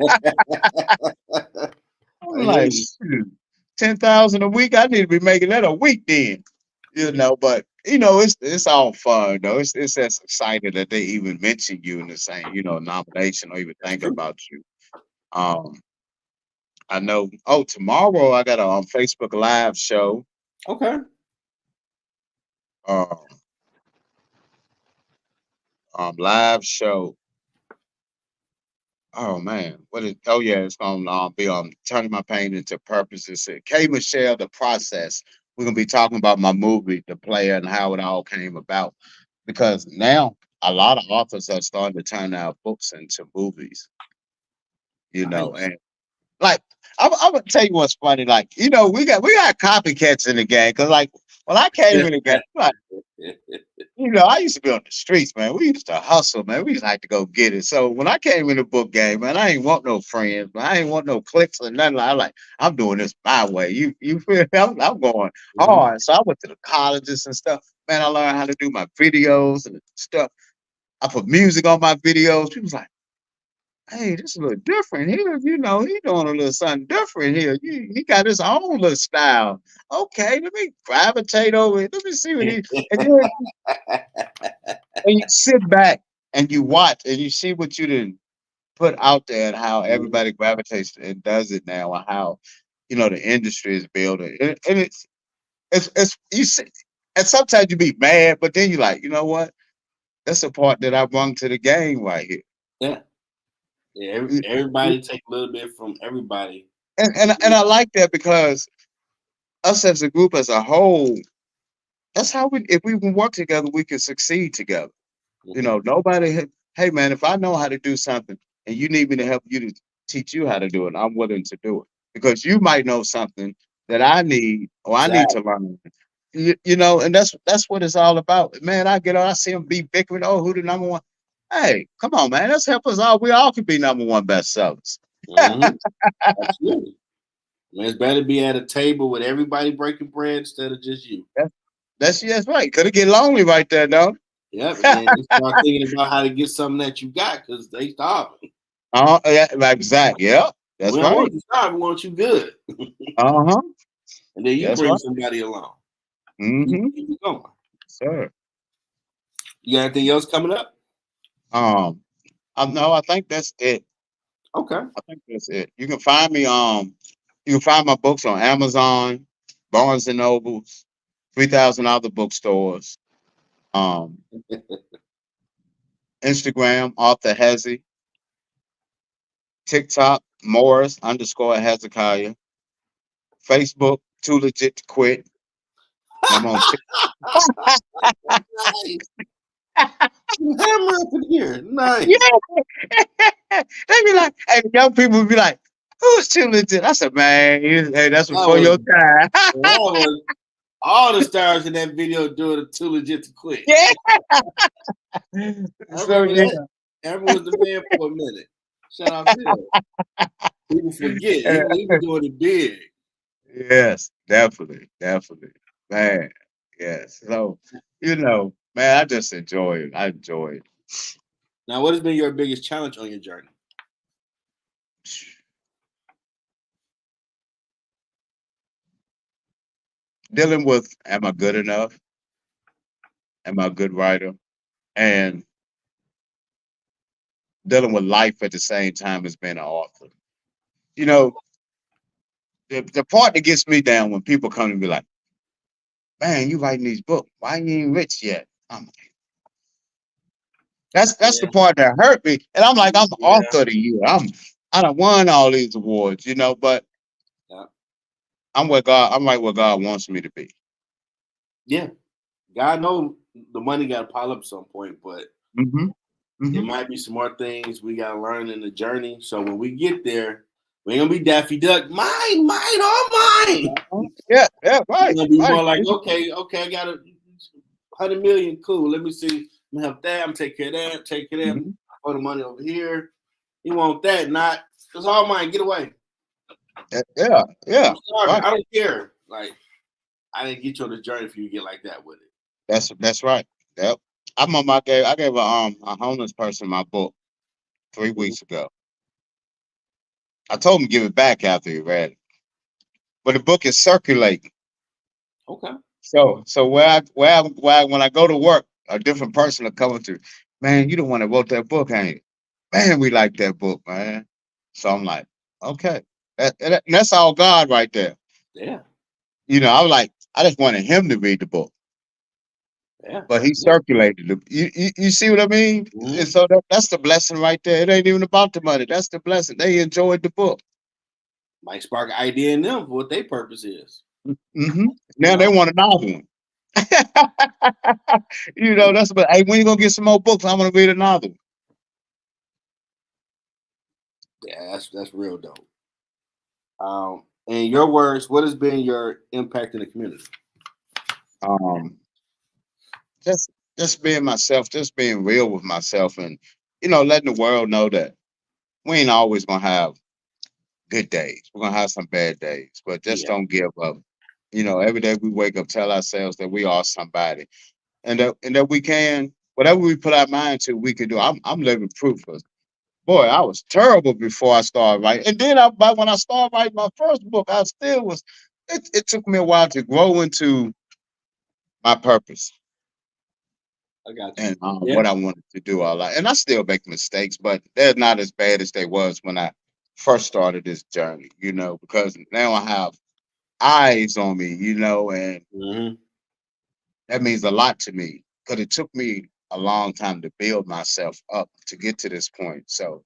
I hear like, you. shoot, 10,000 a week. I need to be making that a week then. You know, but you know, it's all fun though. It's as exciting that they even mention you in the same, nomination or even think about you. Um, I know. Oh, tomorrow I got a Facebook Live show. Okay. Um, live show. Oh man, what is? Oh yeah, it's gonna be turning my pain into purpose. It's K Michelle, the process. We're gonna be talking about my movie, The Player, and how it all came about. Because now a lot of authors are starting to turn our books into movies. Nice. And like I'm gonna tell you what's funny. Like we got copycats in the game. Because like when I came in the game, like I used to be on the streets, man. We used to hustle, man. We used to like to go get it. So when I came in the book game, man, I ain't want no friends, man. I ain't want no clicks or nothing. I'm doing this my way. You feel me? I'm going Mhm. hard. So I went to the colleges and stuff. Man, I learned how to do my videos and stuff. I put music on my videos. People was like, hey, this is a little different here. He doing a little something different here. He got his own little style. Okay, let me gravitate over it. Let me see what he and then and you sit back and you watch and you see what you didn't put out there and how Mhm. everybody gravitates and does it now and how the industry is building. And it's you see and sometimes you be mad, but then you like, you know what? That's the part that I brought to the game right here. Yeah. Yeah. Y- y- Everybody take a little bit from everybody. and I like that because us as a group as a whole, that's how if we can work together, we can succeed together. Mhm. Hey man, if I know how to do something and you need me to help you to teach you how to do it, I'm willing to do it. Because you might know something that I need or I need to Exactly. learn. And that's what it's all about. Man, I get on, I see them be bickering, oh, who the number one? Hey, come on, man. Let's help us all. We all can be number one bestsellers. Hmm. Absolutely. Man, it's better to be at a table with everybody breaking bread instead of just you. That's that's right. Could it get lonely right there, though? Yep. And then you start thinking about how to get something that you got because they starving. Yeah, exactly. Yeah, We that's don't right. want you starving. We want you good. Uh-huh. And then you That's bring right. somebody along. Mm-hmm. Keep it going. Sir. You got anything else coming up? Um, no, I think that's it. Okay. I think that's it. You can find my books on Amazon, Barnes and Nobles, 3,000 other bookstores. Um, Instagram, Author Hezi, TikTok, Morris _ Hezekiah, Facebook, Too Legit to Quit. And I'm on TikTok. Nice. Hammer up in here. Yeah. Nice. They be like, hey, young people be like, who's Too Legit? I said, man, hey, that's That before was your time. that was all the stars in that video doing it too legit to quit. Yeah. I So remember yeah. that. Hammer was the man for a minute. Shout out to him. People forget he was doing it big. Yes, definitely, man. Yes. So, man, I just enjoy it. I enjoy it. Now, what has been your biggest challenge on your journey? Dealing with, am I good enough? Am I a good writer? And dealing with life at the same time as being an author. You know, the part that gets me down when people come to me like, man, you writing these books. Why you ain't rich yet? That's the Yeah, part that hurt me. And I'm like, I'm the yeah, author of the year. I done won all these awards, but yeah. I'm right where God wants me to be. Yeah. God knows the money got to pile up at some point, but Mm-hmm. it Mm-hmm. might be some more things we got to learn in the journey. So when we get there, we ain't gonna be Daffy Duck, mine, all mine. Yeah, yeah, We're right, gonna be right. more like, okay, I got 100 million, cool. Let me see. I'm gonna help that. I'm take care of that. Take care of that. Mhm. Put the money over here. You want that? Not. It's all mine. Get away. Yeah, yeah, I'm sorry. right. I don't care. Like I didn't get you on the journey for you to get like that with it. That's right. Yep. I gave a homeless person my book 3 weeks ago. I told him to give it back after he read it. But the book is circulating. Okay. So when I go to work, a different person will come up to, man, you the one that wrote that book, ain't it? Man, we like that book, man. So I'm like, okay. That's all God right there. Yeah. I was like, I just wanted him to read the book. Yeah. But That's he good. circulated it. You see what I mean? And Mm-hmm. so that's the blessing right there. It ain't even about the money. That's the blessing. They enjoyed the book. Might spark an idea in them for what their purpose is. Hmm. You Now they know. want another one. That's what. Hey, when you gonna get some more books? I'm gonna read another Yeah. That's real dope. In your words, what has been your impact in the community? one. Just being myself, just being real with myself, and letting the world know that we ain't always gonna have good days. We're gonna have some bad days, but just Yeah. don't give up. Every day we wake up, tell ourselves that we are somebody, and that we can whatever we put our mind to, we can do. I'm living proof of. Boy, I was terrible before I started writing, and then but when I started writing my first book, I still was. It took me a while to grow into my purpose I got you. and Yeah. what I wanted to do. All that, and I still make mistakes, but they're not as bad as they was when I first started this journey. Because now I have eyes on me. And Mm-hmm. that means a lot to me because it took me a long time to build myself up to get to this point. So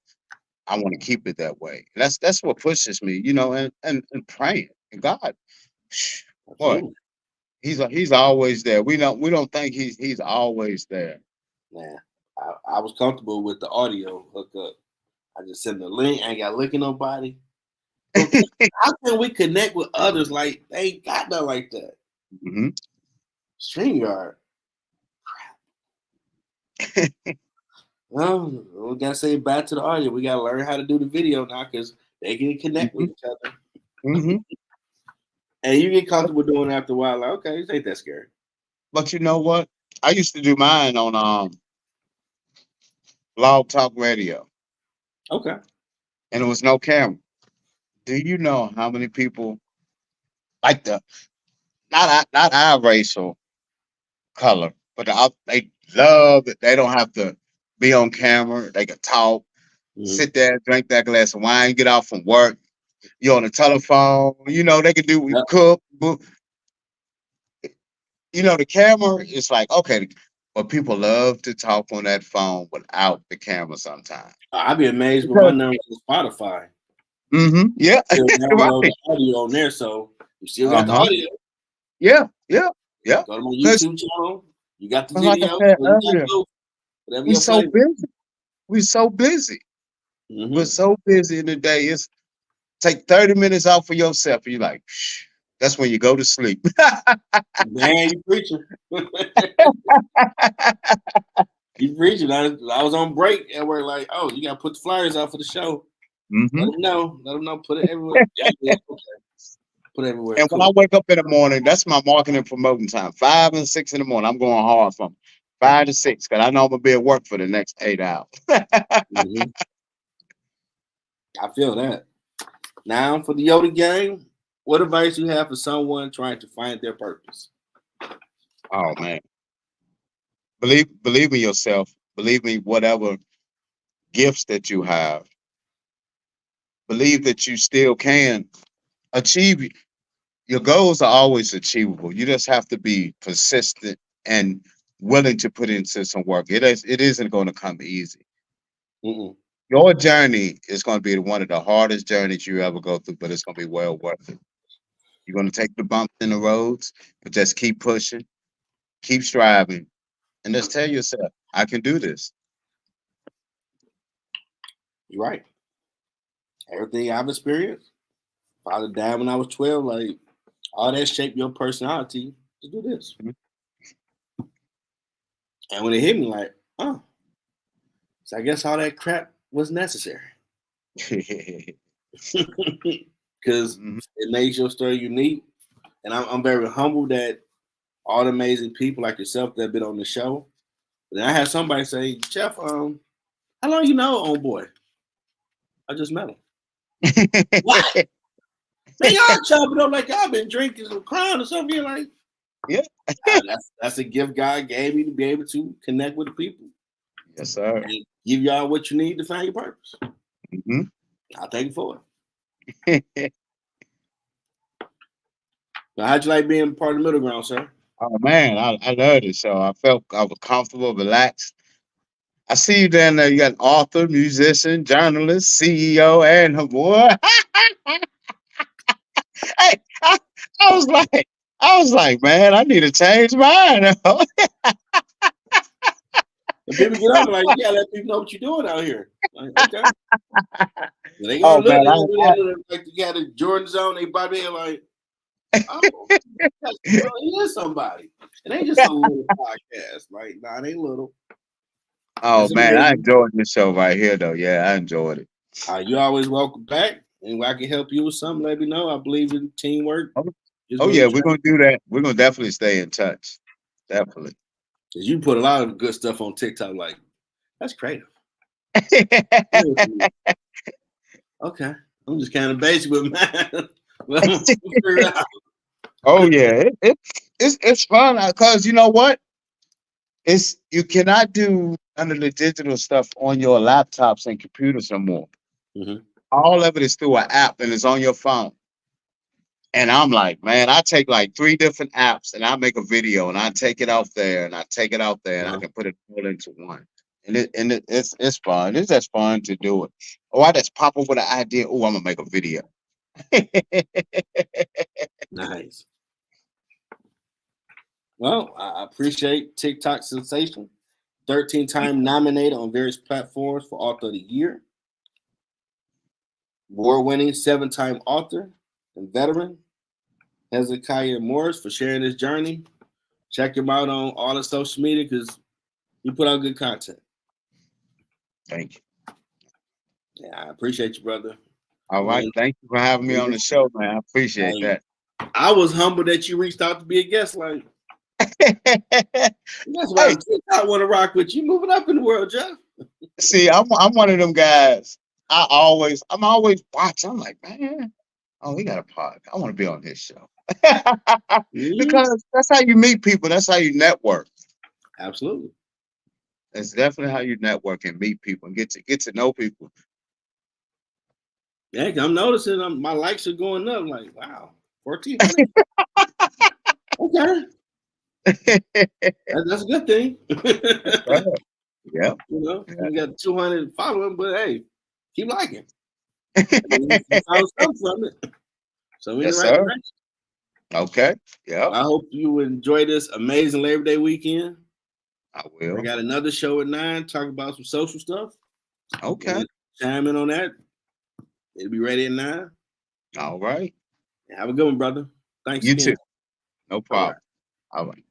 I want to keep it that way. That's what pushes me, and praying. And God, boy, Absolutely. he's always there. We don't think he's always there. Man, I was comfortable with the audio hookup. I just send the link. I ain't got to look at nobody. But how can we connect with others like they ain't got nothing like that? Hmm. StreamYard. Well, we gotta say back to the audio. We gotta learn how to do the video now because they can connect with Hmm. each other. Hmm. And you get comfortable doing it after a while. Like, okay, this ain't that scary. But you know what? I used to do mine on Blog Talk Radio, Okay. and it was no camera. Do you know how many people like not our racial color, but they love that they don't have to be on camera. They can talk, Mm-hmm. sit there, drink that glass of wine, get off from work. You're on the telephone. They can do Yep. cook. The camera is like okay, but people love to talk on that phone without the camera sometimes I'd be amazed with my because numbers on Spotify. yeah, Still download right, the audio on there, so you still got the uh-huh, audio. yeah, yeah, yeah. Go to my Because YouTube channel. You got the like I video, so said you got earlier, both. Whatever we your so flavor. busy. We so busy. We're Mm-hmm. so busy in the day. It's take 30 minutes out for yourself. And you're like, shh. That's when you go to sleep. Man, you preaching. You preaching. I was on break and we're like, oh, you gotta put the flyers out for the show. Let Hmm. them know. Let them know. Put it everywhere. Yeah, yeah, okay. Put it everywhere. And when I Cool. wake up in the morning, that's my marketing and promoting time. 5 and 6 in the morning, I'm going hard from. 5 to 6, because I know I'm gonna be at work for the next 8 hours. Mhm. I feel that. Now for the Yoda gang, what advice you have for someone trying to find their purpose? Oh man, believe in yourself. Believe me, whatever gifts that you have. Believe that you still can achieve. Your goals are always achievable. You just have to be persistent and willing to put into some work. It isn't going to come easy. Mm-mm. Your journey is going to be one of the hardest journeys you ever go through, but it's going to be well worth it. You're going to take the bumps in the roads, but just keep pushing, keep striving, and just tell yourself, I can do this. You're right. Everything I've experienced, father died when I was 12. Like all that shaped your personality to do this. And when it hit me, like, oh, so I guess all that crap was necessary because Mhm. it makes your story unique. And I'm very humbled that all the amazing people like yourself that have been on the show. And I had somebody say, Jeff, how long you know old boy? I just met him. What? Man, y'all chopping up like y'all been drinking some crown or something. You're like, Yeah. that's a gift God gave me to be able to connect with the people Yes, sir. and give y'all what you need to find your purpose. Mhm. I'll thank you for it. Now, how'd you like being part of the middle ground, sir? Oh man, I loved it. So I felt I was comfortable, relaxed. I see you down there. You got author, musician, journalist, CEO, and her boy. Hey, I was like, man, I need to change mine. And people get up and like, you gotta let people know what you're doing out here. Like, okay. And they gonna Oh look, man, they gonna do that little like you got a Jordan zone, they body there like, oh, well, he is somebody. It ain't just a little podcast. Like, nah, it ain't little. oh It's man, I amazing. enjoyed this show right here though. Yeah, I enjoyed it. You always welcome back. And if I can help you with something, let me know. I believe in teamwork. Oh, Just oh really yeah, try we're gonna do that. We're gonna definitely stay in touch. Definitely. because you put a lot of good stuff on TikTok. Like, that's creative. Okay. I'm just kind of basic with mine. Well, I'm gonna figure it out. Oh yeah, it's fun because you know what? It's you cannot do none of the digital stuff on your laptops and computers no more. Mhm. All of it is through an app and it's on your phone. And I'm like, man, I take like 3 different apps and I make a video and I take it out there and I take it out there and I Uh-huh. can put it all into one. It's fun. It's just fun to do it. Oh, I just pop up with an idea. Oh, I'm gonna make a video. Nice. Well, I appreciate TikTok sensation. 13-time nominated on various platforms for Author of the Year. Award-winning 7-time author and veteran Hezekiah Morris for sharing his journey. Check him out on all the social media because he put out good content. Thank you. Yeah, I appreciate you, brother. All right. Man, Thank you for having me on the show, man. I appreciate that. I was humbled that you reached out to be a guest. Like, that's why Hey, I'm I want to rock with you. Moving up in the world, Jeff. see, I'm one of them guys. I'm always watching. I'm like, man, oh, he got a pod. I want to be on his show. Mhm. Because that's how you meet people. That's how you network. Absolutely. That's definitely how you network and meet people and get to know people. Yeah, 'cause I'm noticing my likes are going up. Like, wow, 1,400. Okay, that's a good thing. Yes, sir. Yeah. You got 200 following, but hey, keep liking. I mean, you found something from it. So we're in the Yes, right sir. direction. Okay. Yeah, I hope you enjoy this amazing Labor Day weekend. I I will. got another show at 9, talking about some social stuff. Okay. And chime in on that. It'll be ready at 9. All right. Have a good one, brother. Thanks You again. too. No All right. problem. All right.